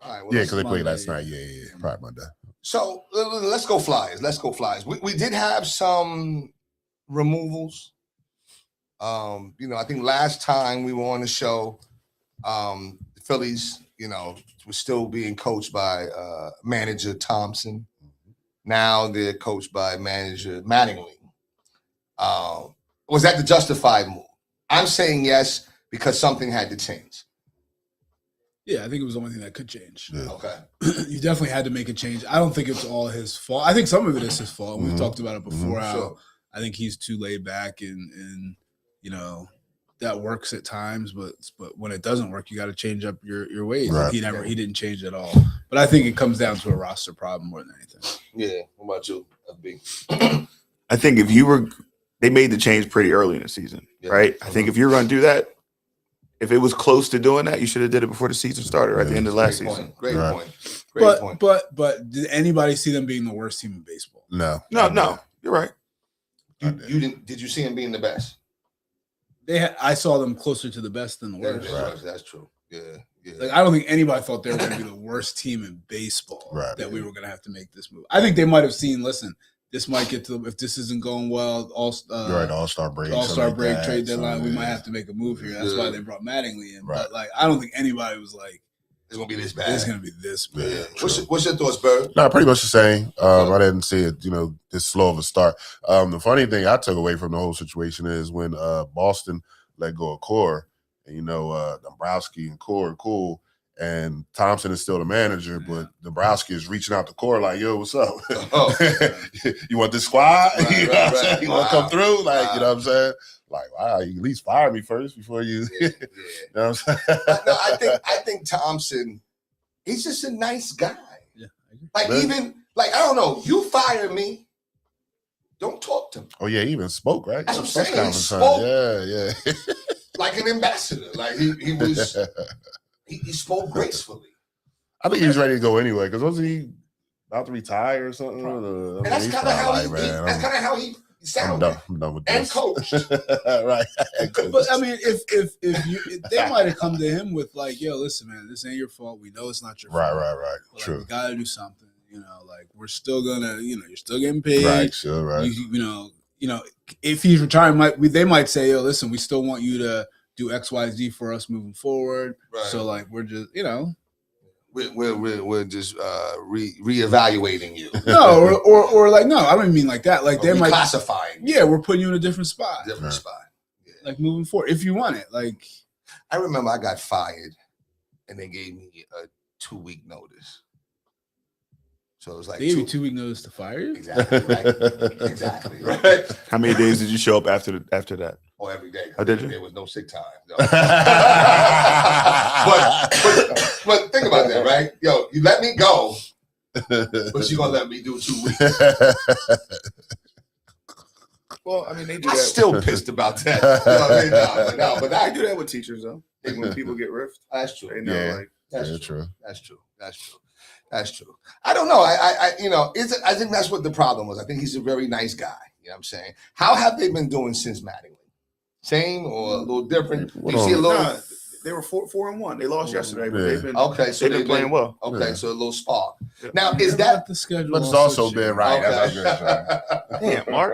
All right. Well,
Yeah,
let's-
because they played
Monday,
last night. Yeah. Probably Monday.
So let's go Flyers. We did have some removals. I think last time we were on the show, the Phillies, were still being coached by manager Thompson. Now they're coached by manager Mattingly. Was that the justified move? I'm saying yes because something had to change.
Yeah, I think it was the only thing that could change.
Yeah.
Okay.
You definitely had to make a change. I don't think it's all his fault. I think some of it is his fault. We've
Mhm.
talked about it before. How
Sure.
I think he's too laid back and that works at times, but when it doesn't work, you got to change up your ways.
Right.
He didn't change at all. But I think it comes down to a roster problem more than anything.
Yeah. What about you, FB?
I think they made the change pretty early in the season,
Yeah.
right? I think if you're going to do that, if it was close to doing that, you should have did it before the season started or at the end of last
Great
season.
point. Great
Right.
point. Great point.
But did anybody see them being the worst team in baseball?
No.
No, you're right.
You didn't? Did you see him being the best?
I saw them closer to the best than the worst.
That's true. Yeah.
Like I don't think anybody thought they were going to be the worst team in baseball.
Right.
That we were going to have to make this move. I think they might have seen. Listen, this might get to if this isn't going well.
You're right. All-Star break.
All-Star
something like
break,
that,
trade deadline.
something,
We
yeah.
might have to make a move here. That's why they brought Mattingly in.
Right.
But like, I don't think anybody was like,
It's gonna be this bad.
"It's going to be this bad."
Yeah.
True.
What's your thoughts, Bird?
No, pretty much the same. I didn't see it, this slow of a start. The funny thing I took away from the whole situation is when Boston let go of Core, and Dombrowski and Core are cool, and Thompson is still the manager, but Dombrowski is reaching out to Core like, "Yo, what's up?
Oh.
You want this squad?
Right,
You know
right,
what I'm saying?
right.
You want to come
Wow.
through? Like,
Wow.
you know what I'm saying? Like, wow, you at least fire me first before you."
Yeah.
You know what I'm saying?
No, I think Thompson, he's just a nice guy.
Yeah, I agree.
Like
Really?
even like I don't know, you fire me, don't talk to me
Oh yeah, he even spoke, right?
That's what I'm
Press
saying, he
conference
spoke.
time.
like an ambassador. Like he was,
Yeah.
he spoke gracefully.
I think he was ready to go anyway because wasn't he about to retire or something?
And that's kind of how he
I'm
sounded
done. I'm done with
and
this.
coached.
Right.
But I mean, if they might have come to him with like, "Yo, listen, man, this ain't your fault. We know it's not your
Right.
fault. But, like,
True.
we got to do something. Like we're still gonna, you're still getting paid.
Right. Sure. Right.
If he's retiring, they might say, "Yo, listen, we still want you to do X, Y, Z for us moving forward."
Right.
So like, we're just,
We're just reevaluating you.
no, or like, no, I don't mean like that. Like they might,
classifying
yeah, we're putting you in a different spot,
different
Right.
spot. Yeah.
like moving forward if you want it. Like,
I remember I got fired and they gave me a 2-week notice. So it was like
they gave you 2-week notice to fire you.
Exactly right. Exactly right.
How many days did you show up after that?
Oh, every day.
Oh, did you?
There was no sick time. No. but think about that, right? Yo, you let me go, but you gonna let me do 2 weeks.
Well, I mean, they do
I'm
that.
still pissed about that. You know what I mean? But
I do that with teachers though. Like when people get riffed,
That's true.
they know
Yeah.
like
That's
Yeah,
true.
true.
That's true. That's true. That's true. I don't know. I I think that's what the problem was. I think he's a very nice guy. You know what I'm saying? How have they been doing since Mattingly? Same or a little different?
What
You see a
on?
little.
Nah, they were 4-1. They lost yesterday, but
Yeah.
they've been
Okay, so
they've been playing well.
Okay,
Yeah.
so a little spark.
Yeah.
Now is
But
that
the schedule?
But it's also been right.
okay?
That's what I'm saying.
Damn, Mark.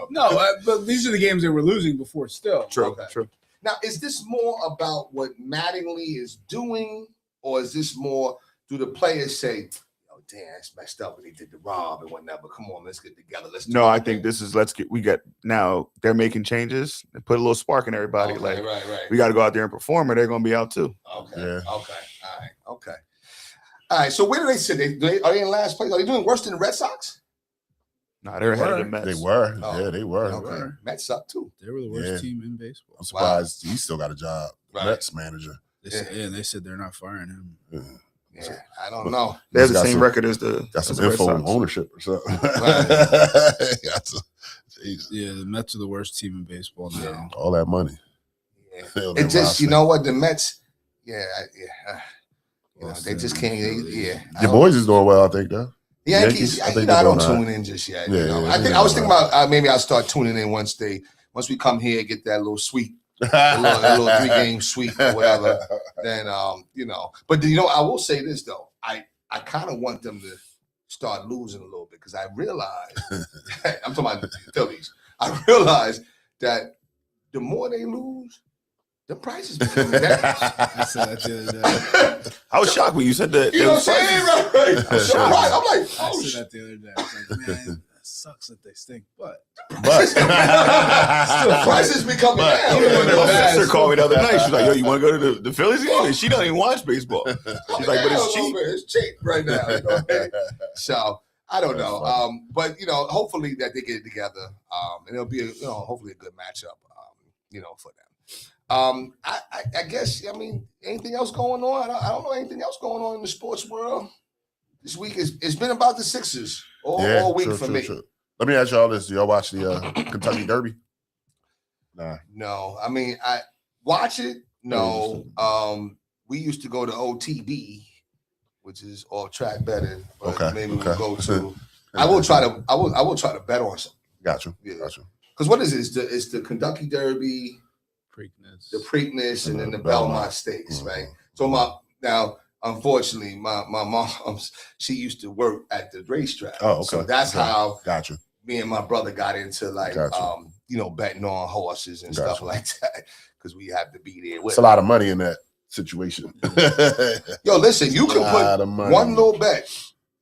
No, but these are the games they were losing before. Still,
True,
Okay.
true.
Now, is this more about what Mattingly is doing, or is this more do the players say, "Oh, damn, that's messed up," and he did the rob and whatnot? But come on, let's get together. Let's. Do
No, I
it."
think this is we got now they're making changes and put a little spark in everybody.
Okay,
Like
right.
we got to go out there and perform, or they're gonna be out too.
Okay.
Yeah.
Okay. All right. Okay. All right. So where do they sit? Are they in last place? Are they doing worse than the Red Sox?
Nah, they're ahead of the Mets.
They were.
Oh,
Yeah, they were.
Okay. Mets suck too.
they were the worst
Yeah.
team in baseball.
I'm surprised he still got a job.
Right.
Mets manager.
They said, and they said they're not firing him.
Yeah. I don't know.
They have
He's
the
got
same
some-
record as the
Got
as
some
the Red
info on
Sox.
ownership or something.
Right.
Got some- Jesus.
Yeah, the Mets are the worst team in baseball now.
Yeah.
All that money.
Yeah.
Hell,
It
that
just, you
roster.
know what, the Mets. Yeah. You know,
Boston,
they just can't.
Philly.
Yeah. I
Your
don't-
boys is doing well, I think, though.
Yankees,
Yankees, I
I,
think
you know, I
they're
don't
doing all
tune in just yet.
Yeah,
you know?
yeah,
I think
they're
I was
doing
thinking about maybe I'll start tuning in once we come here, get that little sweep, a little 3-game sweep or whatever. Then you know, but you know, I will say this though, I kind of want them to start losing a little bit because I realize I'm talking about the Phillies. I realize that the more they lose, the prices become down.
I said that the other day.
I was shocked when you said that.
You know what I'm saying? Right.
I'm
I'm like,
I
oh
said
shit.
that the other day. I was like, man, that sucks that they stink, but
But
The prices becoming
But
down.
even when they're
My
bad,
sister called me the other night. She's like, "Yo, you want to go to the Phillies game?" And she doesn't even watch baseball. She's like, "But it's cheap."
It's cheap right now. You know what I mean? So I don't
That's
know.
funny.
But you know, hopefully that they get it together. And it'll be hopefully a good matchup. For them. I guess I mean anything else going on? I don't know anything else going on in the sports world this week. It's been about the Sixers all week for me.
True. Let me ask y'all this: do y'all watch the Kentucky Derby? Nah.
No, I mean I watch it. No, we used to go to OTB, which is off track betting. But
Okay,
maybe
okay.
we'll go to. I will try to. I will try to bet on something.
Got you.
Yeah.
Got you.
Because what is it? It's the Kentucky Derby,
Preakness.
the Preakness, and then the
Belmont.
Belmont Stakes,
Mhm.
right? So unfortunately, my mom, she used to work at the racetrack.
Oh, okay.
So that's
Okay.
how
Got you.
me and my brother got into like
Gotcha.
betting on horses and stuff
Gotcha.
like that because we have to be there with.
It's a lot of money in that situation.
Yo, listen, you can
A
put
lot of money.
one little bet.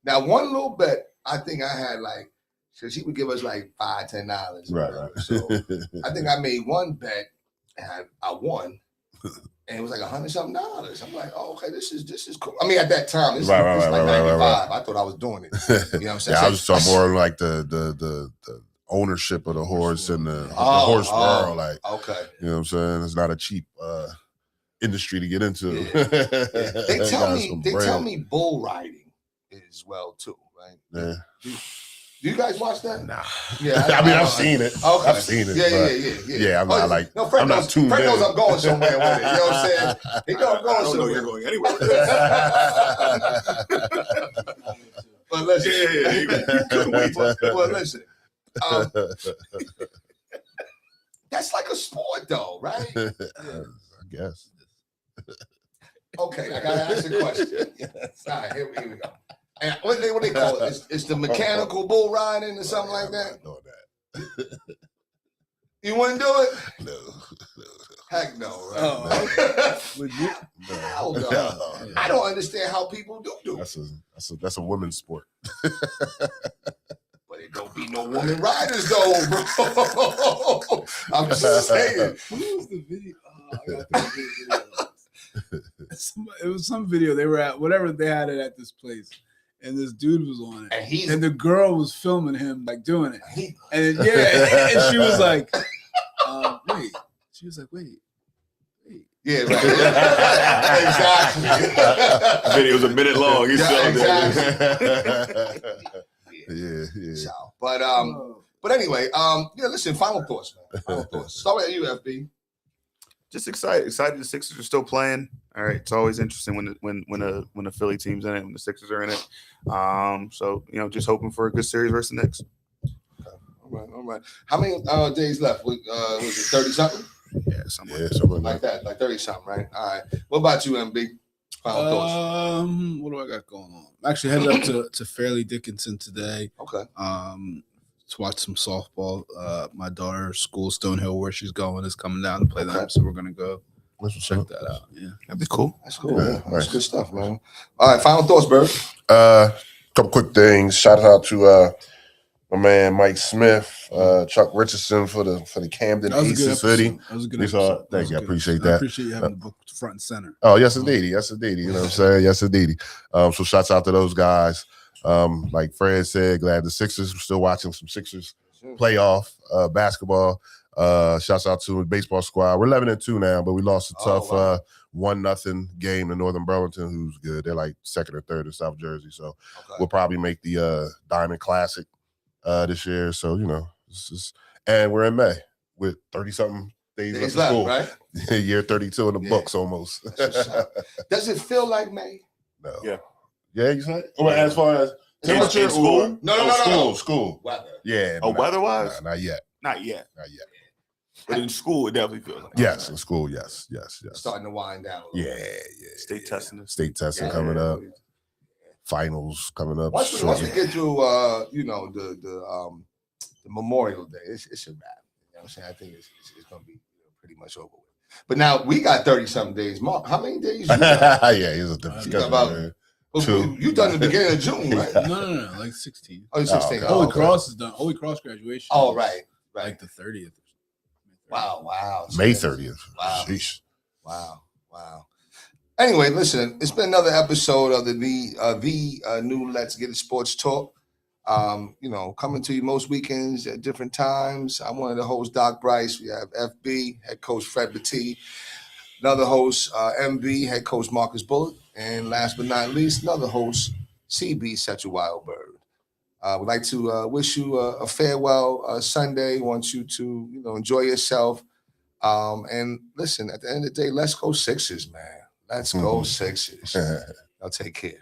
Now, one little bet, I think I had so she would give us like $5-10.
Right.
So I think I made one bet and I won. And it was like $100-something. I'm like, oh, okay, this is cool. I mean, at that time, this
Right,
was like
right,
95.
right.
I thought I was doing it. You know what I'm saying?
Yeah, I was talking more like the ownership of the horse and the horse world. Like,
Okay.
you know what I'm saying? It's not a cheap industry to get into.
Yeah. They
Got some
tell
bread.
me bull riding is well too, right?
Yeah.
Do you guys watch that?
Nah.
Yeah,
I mean, I've seen it.
Okay.
I've seen it. but
Yeah.
I'm not like.
no, Fred
I'm not
knows,
tuned
Fred knows
in.
I'm going somewhere with it. You know what I'm saying? He know I'm going
I don't know
somewhere.
you're going anywhere.
But listen,
You couldn't wait.
well, listen. That's like a sport, though, right?
I guess.
Okay, I gotta ask a question. All right, here we go. And what they call it? It's the mechanical bull riding or something like that.
I'm not doing that.
You wouldn't do it?
No.
Heck no, right?
Oh. Would you?
No.
Hell no.
No.
I don't understand how people do.
That's a women's sport.
But it don't be no woman riders though, bro. I'm just saying.
What was the video? Oh, I got the video. It was some video they were at, whatever they had it at this place, and this dude was on it,
And he's
and the girl was filming him like doing it,
he,
and then, and she was like, wait, she was like, wait.
yeah, right. Exactly.
Video's a minute long. He's
Yeah,
still
exactly.
Yeah.
So, but anyway, yeah. Listen, final thoughts, man. Final thoughts. Start with you, FB.
Just excited the Sixers are still playing. All right, it's always interesting when the Philly team's in it, when the Sixers are in it. So just hoping for a good series versus the Knicks.
All right. How many days left? Was it 30 something?
Yeah, something
Yeah,
like
something
Like that, like 30 something, right? All right. What about you, MB? Final thoughts.
What do I got going on? I'm actually headed up to Fairleigh Dickinson today.
Okay.
To watch some softball. My daughter's school, Stonehill, where she's going, is coming down to play
Okay.
them, so we're gonna go
That's what's
check
up.
that out. Yeah.
that'd be cool.
That's cool.
Yeah,
man. That's
nice.
good stuff, man. All right. Final thoughts, Bird.
Couple quick things. Shout out to my man Mike Smith, Chuck Richardson for the Camden
That was a good
Aces
episode.
hoodie.
That was a good
We saw
episode.
it.
That
Thank
was
you. I
good.
appreciate
I
that.
appreciate you having the book front and center.
Oh, yes, indeed. Yes, indeed. You know what I'm saying? Yes, indeed. So shouts out to those guys. Like Fred said, glad the Sixers. We're still watching some Sixers playoff basketball. Shouts out to the baseball squad. We're 11-2 now, but we lost a tough
wow.
1-0 game to Northern Burlington, who's good. They're like second or third in South Jersey. So
Okay.
we'll probably make the Diamond Classic this year. So, and we're in May with 30-something days
Days
left of
left,
school.
right?
Year 32 in the
Yeah.
books almost.
That's what's up. Does it feel like May?
No.
Yeah.
Yeah, you say? Well, as far as temperature
in school?
or-
No.
School.
Weather.
Yeah.
Oh,
but not-
weather-wise?
Not yet.
Not yet,
Not yet.
but in school it definitely feels like.
Yes, in school, yes.
Starting to wind down. A
Yeah,
little bit.
yeah.
State testing us.
State testing
Yeah.
coming up. Finals coming up.
Once we
shortly.
get through, the Memorial Day, it's a wrap. You know what I'm saying? I think it's going to be pretty much over with. But now we got 30-something days. Mark, how many days you got?
Yeah, it's a different
You
schedule,
got about-
man.
Well,
Two.
you done the beginning of June, right?
Yeah.
No, like 16.
Oh, 16.
okay.
Holy
okay.
Cross is done. Holy Cross graduation.
Oh,
is
right.
Like the 30th.
Wow.
May 30th.
Wow.
Sheesh.
Wow. Anyway, listen, it's been another episode of the new Let's Get It Sports Talk. Coming to you most weekends at different times. I'm one of the hosts, Doc Bryce. We have FB, head coach Fred Battie. Another host, MB, head coach Marcus Bullock. And last but not least, another host, CB, such a wild bird. Would like to wish you a farewell Sunday. Want you to, enjoy yourself. And listen, at the end of the day, let's go Sixers, man. Let's go Sixers. Y'all take care.